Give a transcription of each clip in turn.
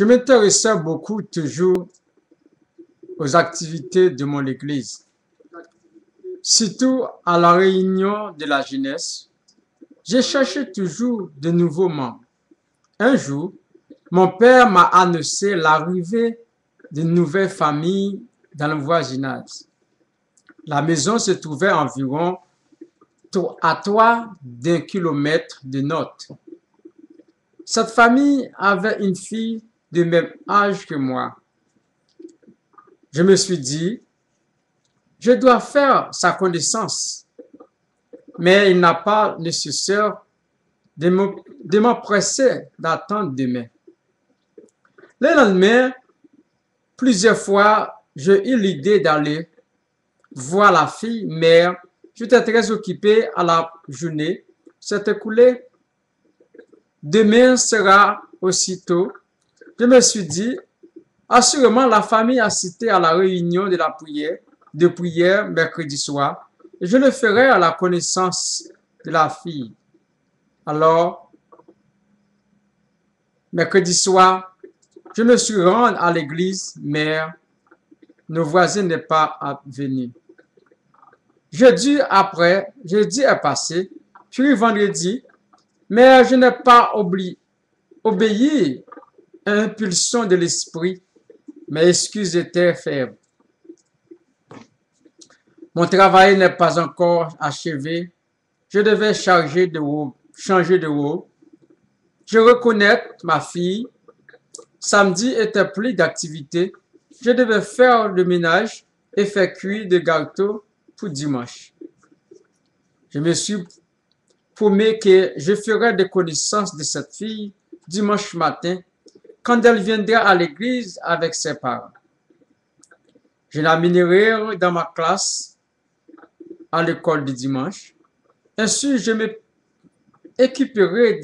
Je m'intéressais beaucoup toujours aux activités de mon église, surtout à la réunion de la jeunesse. J'ai cherché toujours de nouveaux membres. Un jour, mon père m'a annoncé l'arrivée d'une nouvelle famille dans le voisinage. La maison se trouvait environ à 3 kilomètres de notre. Cette famille avait une fille de même âge que moi. Je me suis dit, je dois faire sa connaissance, mais il n'a pas nécessaire de m'empresser d'attendre demain. Le lendemain, plusieurs fois, j'ai eu l'idée d'aller voir la fille, mais j'étais très occupé à la journée. C'est écoulé. Demain sera aussitôt. Je me suis dit, assurément, la famille a cité à la réunion de prière mercredi soir, et je le ferai à la connaissance de la fille. Alors, mercredi soir, je me suis rendu à l'église, mais nos voisins n'est pas venu. Jeudi est passé, puis vendredi, mais je n'ai pas obéi à l'impulsion de l'esprit. Mes excuses étaient faibles. Mon travail n'est pas encore achevé. Je devais changer de robe. Je reconnais ma fille. Samedi était plus d'activité. Je devais faire le ménage et faire cuire des gâteaux pour dimanche. Je me suis promis que je ferai des connaissances de cette fille dimanche matin quand elle viendra à l'église avec ses parents. Je l'amènerai dans ma classe à l'école de dimanche. Ainsi, je m'équiperai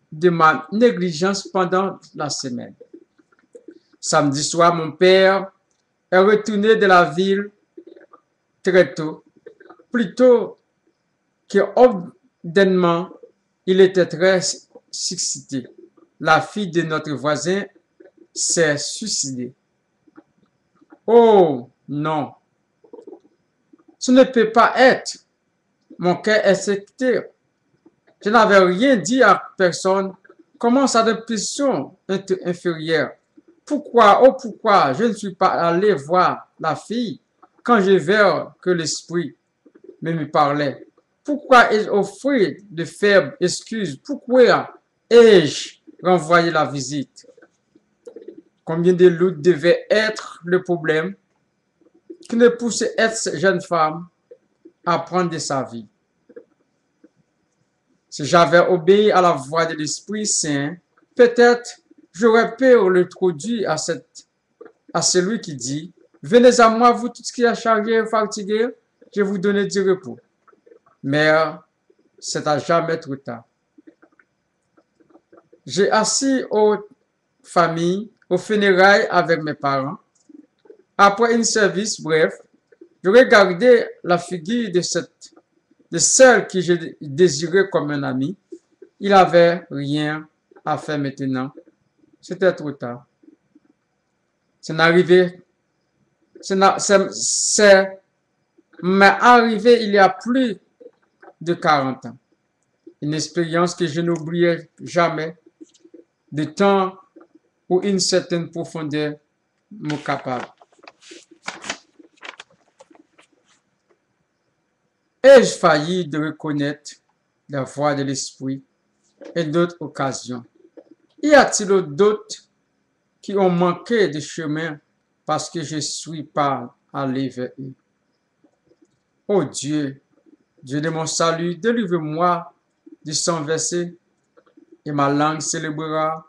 de ma négligence pendant la semaine. Samedi soir, mon père est retourné de la ville très tôt. Plutôt que ordainement, il était très excité. La fille de notre voisin s'est suicidée. Oh non, ce ne peut pas être. Mon cœur est secté. Je n'avais rien dit à personne. Comment ça d'impression inférieure? Pourquoi je ne suis pas allé voir la fille quand j'ai vu que l'esprit me parlait? Pourquoi ai-je offert de faibles excuses? Pourquoi ai-je renvoyé la visite? Combien de doutes devait être le problème qui ne poussait cette jeune femme à prendre de sa vie? Si j'avais obéi à la voix de l'Esprit Saint, peut-être j'aurais pu l'introduire à celui qui dit, venez à moi, vous tous qui êtes chargés et fatigués, je vais vous donner du repos. Mais c'est à jamais trop tard. J'ai assis aux funérailles avec mes parents. Après un service bref, je regardais la figure de celle que je désirais comme un ami. Il n'avait rien à faire maintenant. C'était trop tard. C'est m'est arrivé il y a plus de 40 ans. Une expérience que je n'oublierai jamais, de temps où une certaine profondeur me capable. Ai-je failli de reconnaître la voix de l'esprit et d'autres occasions? Y a-t-il d'autres qui ont manqué de chemin parce que je ne suis pas allé vers eux? Oh Dieu, Dieu de mon salut, délivre-moi du sang versé et ma langue célébrera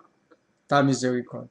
ta miséricorde.